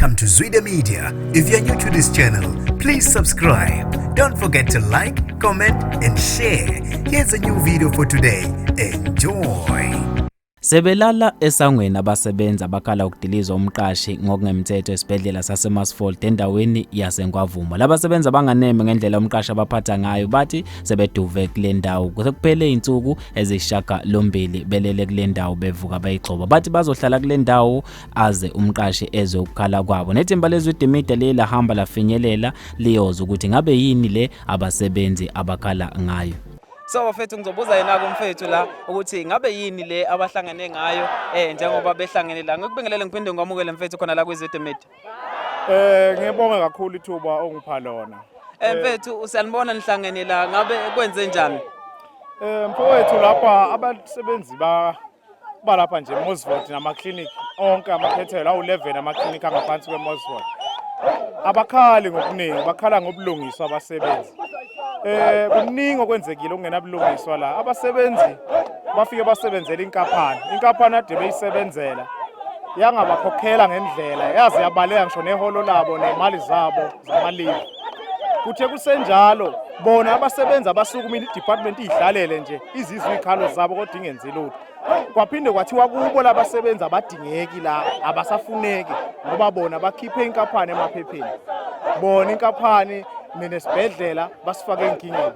Welcome to Zwida Media. If you're new to this channel, please subscribe. Don't forget to like, comment and share. Here's a new video for today. Enjoy. Sebelala esangweni abasebenzi abakhala ukudilizwa umqashi ngokungemthetho esbhedlela saseMosvold endaweni yaseNgwavuma. Labasebenzi abanganeme ngendlela umqashi abaphatha ngayo bathi sebeduve kule ndawo. Kuphele insuku ezishaka lombili belele kule ndawo bevuka bayigxoba. Bathi bazohlala kule ndawo aze umqashi ezwe ukukhala kwabo. Nethimba lezwida media lela hamba lafinyelela liyoza ukuthi ngabe yini le abasebenzi abakhala ngayo. So bafethu ngizobuza yena kumfethu la ukuthi ngabe yini le abahlangane ngayo njengoba behlangene la. Ngikubingelele ngiphinde ngamukele mfethu khona la kwiZwida Media. Ngiyabonga kakhulu ithuba ongipha lona. Mfethu usanibona nihlangene la ngabe kwenze njani? Mfowethu lapha abasebenzi balapha nje eMosvold nama-clinic onke amakhethelo awu-11 ama-clinic angaphansi kweMosvold. Abakhali ngokuningi bakhala ngobulungiswa abasebenzi. Kuningi okwenzekile okungenabulungiswa la. Abasebenzi bafike basebenzela inkampani ade beyisebenzela yangabakhokhela ngendlela yaze yabaleka ngisho neholo labo nemali zabo zamalivi. Kuthe kusenjalo bona abasebenzi abasukuma i-department ihlalele nje izizwe ikhalo zabo kodwa ingenzi lutho. Kwaphinde kwathiwa kubo labasebenzi abadingeki la abasafuneki ngoba bona bakhiphe inkampani emaphepheni. Bona inkampani nesbhedlela basifake enkingeni.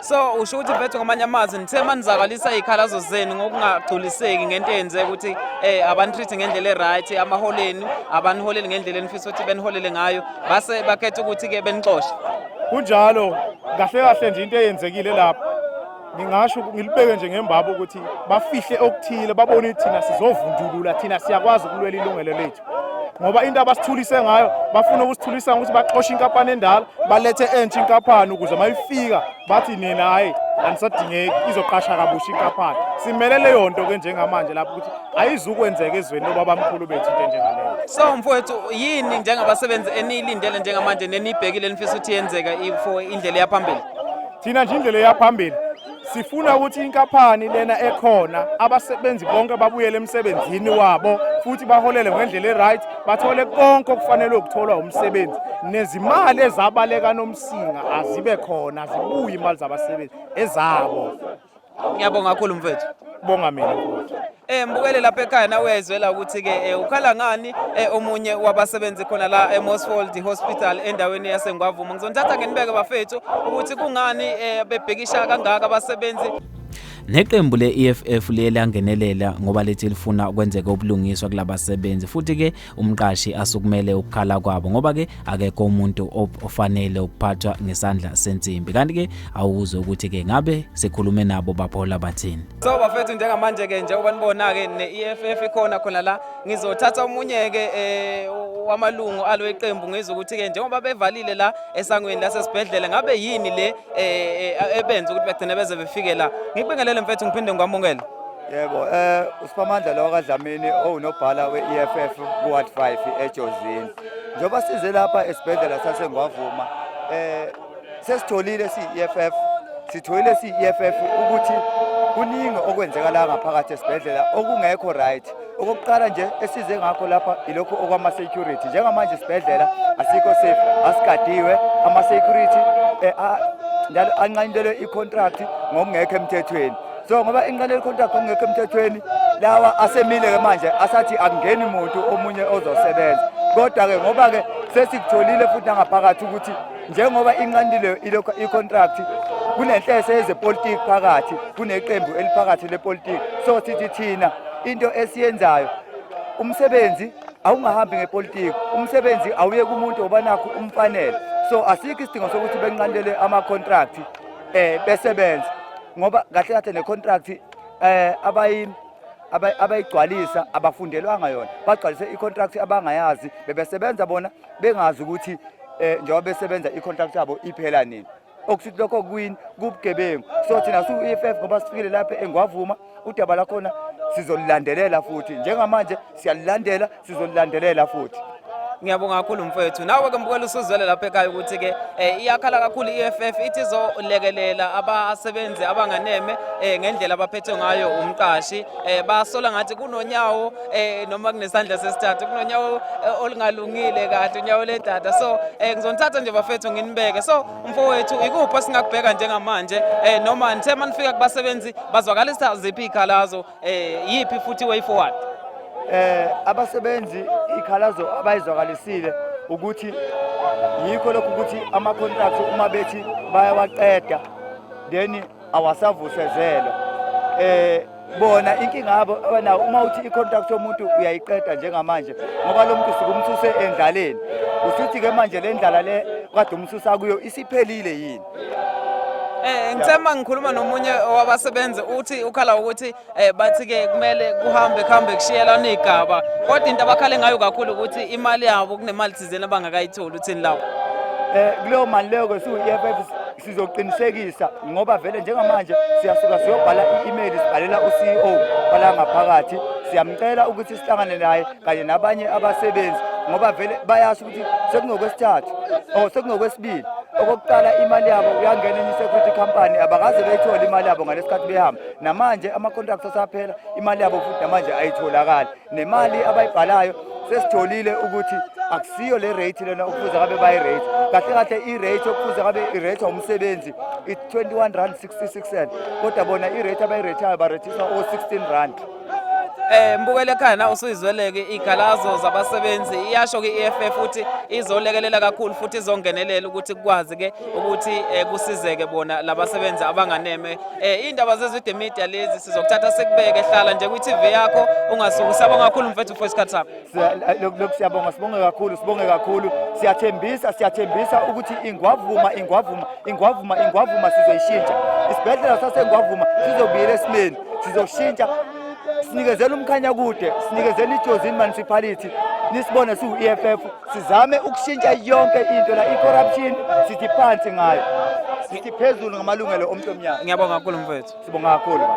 So usho ukuthi mfethu ngamanye amazwi nithe manizakalisa izikhalazo zenu ngokungagculiseki ngento eyenze ukuthi abantu ngendlela eright amaholeni abaniholeli ngendlela enifisa ukuthi beniholele ngayo base bakhetha ukuthi ke benixoshe. Kunjalo kahle nje into eyenzekile lapha. Ngingasho ngilibeke nje ngembaba ukuthi bafihle okuthile babone ukuthi thina sizovundulula thina siyakwazi ukulwela ilungelo lethu. Ngoba into abasithulise ngayo bafuna ukusithulisa ukuthi baxoshe inkampani endala balethe entsha inkampani ukuze mayifika bathi nina hayi anisadingeki izoqasha kabusha inkampani. Simele leyo nto ke njengamanje lapho ukuthi ayizukwenzeka ezweni lobabamkhulu bethu into njengaleyo. So mfowethu yini njengabasebenzi enilindele njengamanje nenibhekile nifisa ukuthi yenzeka for indlela yaphambili? Thina nje indlela yaphambili sifuna ukuthi inkampani lena ekhona abasebenzi bonke babuyele emsebenzini wabo futhi baholele ngendlela eright bathole konke okufanele ukutholwa umsebenzi nezimali ezabaleka nomsinga azibe khona zibuye imali zabasebenzi ezabo. Ngiyabonga kakhulu mfethu. Bonga mina futhi. Mbukele lapha ekhaya na uyezwela ukuthi ke ukhala ngani omunye wabasebenzi khona la eMosvold Hospital endaweni yaseNgwavuma. Ngizonithatha ngenibeke bafethu ukuthi kungani bebhekisha kangaka abasebenzi. Neqembu le-EFF liyangenelela ngoba lithi lifuna ukwenzeka ubulungiswa kulabasebenzi futhi ke umqashi asukumele ukukhala kwabo ngoba ke akekho umuntu ofanele ukuphathwa ngesandla sensimbi. Kanti ke awuze ukuthi ke ngabe sikhulume nabo baphola bathini. So bafethu njengamanje ke nje ubanibona ke ne-EFF khona la ngizothatha omunye ke wamalungu alo iqembu ngizwe ukuthi ke njengoba bevalile la esangweni lasesibhedlela ngabe yini le ebenza ukuthi begcine beze befike la. Ngibingelele mfethu ngiphinde ngwamukele. Yebo, uSiphamandla lo kaDlamini owunobhala we-EFF ku-Ward 5 eJozini. Njoba size lapha esbhedlela saseNgwavuma, sesitholile si-EFF, sitholile si-EFF ukuthi kuningi okwenzeka la ngaphakathi esibhedlela okungekho right. Okokuqala nje esize ngakho lapha ilokho okwama-security. Njengamanje isibhedlela asikho safe, asigadiwe, ama-security njalo anqanyelwe i-contract ngokungekho emthethweni. So ngoba inqanyelwe i-contract ngokungekho emthethweni lawa asemile ke manje asathi akungeni umuntu omunye ozosebenza. Kodwa ke ngoba ke sesikutholile futhi ngaphakathi ukuthi njengoba inqanyelwe i-contract kunenhlese yezepolitiki phakathi, kuneqembu eliphakathi lepolitiki. So sithi thina into esiyenzayo umsebenzi awungahambi ngepolitiki, umsebenzi awuye kumuntu obanakho umfanele. So asikho isidingo sokuthi benqandele ama-contract besebenza ngoba kahle ne-contract abayigcwalisa abafundelwanga yona, bagcwalise i-contract abangayazi bebesebenza bona bengazi ukuthi njengoba besebenza i-contract yabo iphela nini. Okusithi lokho kubugebengu. So thina su-EFF ngoba sifikile lapha eNgwavuma udaba lakhona sizolilandelela futhi njengamanje siyalilandela sizolilandelela futhi. Ngiyabonga kakhulu mfethu. Nawe ke mbukela usuzwele lapha ekhaya ukuthi ke iyakhala kakhulu i-EFF ithi izolekelela abasebenzi abanganeme ngendlela abaphethwe ngayo umqashi. Basola ngathi kunonyawo noma kunesandla sesithathu kunonyawo olungalungile kahle unyawo ledada. So ngizonithatha nje bafethu nginibeke. So mfowethu ikuphi singakubheka njengamanje noma nithe manifika kubasebenzi bazwakalisa ziphi ikhalazo yipi futhi way forward? Abasebenzi ikhalazo abayizwakalisile ukuthi yikho lokhu ukuthi ama-contract uma bethi bayawaqeda then awasavusezelwa. Bona inkinga yabo nawo uma uthi i-contract yomuntu uyayiqeda njengamanje ngoba lo muntu sikumthuse endlaleni usithi ke manje le ndlala le kade umsusa kuyo isiphelile yini. Ngithema ngikhuluma nomunye wabasebenzi uthi ukhala ukuthi bathi ke kumele kuhambe kushiyelana igaba kodwa into abakhale ngayo kakhulu ukuthi imali yabo kunemali thizeni abangakayitholi uthini lawo. Kuleyo mali leyo ke siyi-EFF sizoqinisekisa ngoba vele njengamanje siyasuka siyobhala i-email sibhalela u-CEO bala ngaphakathi siyamcela ukuthi sihlangane naye kanye nabanye abasebenzi ngoba vele bayasho ukuthi sekungokwesithathu sekungokwesibili. Okokuqala imali yabo uyangena enye security company abakaze beyithole imali yabo ngalesikhathi behamba namanje ama-contracts asaphela imali yabo futhi namanje ayitholakali nemali abayibhalayo sesitholile ukuthi akusiyo le rate lena ukuze kabe bayi-rate kahle i-rate okuze kabe i-rate umsebenzi i-R21.66 kodwa bona i-rate abayi-rateayo barethiswa o-R16. Mbukele ekhaya na usuyizweleke ikhalazo zabasebenzi iyasho ke i-EFF futhi izolekelela kakhulu futhi izongenelela ukuthi kukwazi ke ukuthi kusizeke bona labasebenzi abanganeme. Indaba zezwe media lezi sizokuthatha sekubeke ehlala nje kwi-TV yakho ungasuki. Siyabonga kakhulu mfethu for isikhathi sakho. Lokhu siyabonga sibonge kakhulu siyathembisa ukuthi ingwavuma sizoyishintsha isibhedlela sasengwavuma sizobuyela esimeni sizoshintsha sinikezela umkhanya kude sinikezela iJozini municipality nisibone siwu-EFF sizame ukushintsha yonke into la i-corruption sithi phansi ngayo sithi phezulu ngamalungelo omuntu omnyama. Ngiyabonga kakhulu mfethu. Sibonga kakhulu baba.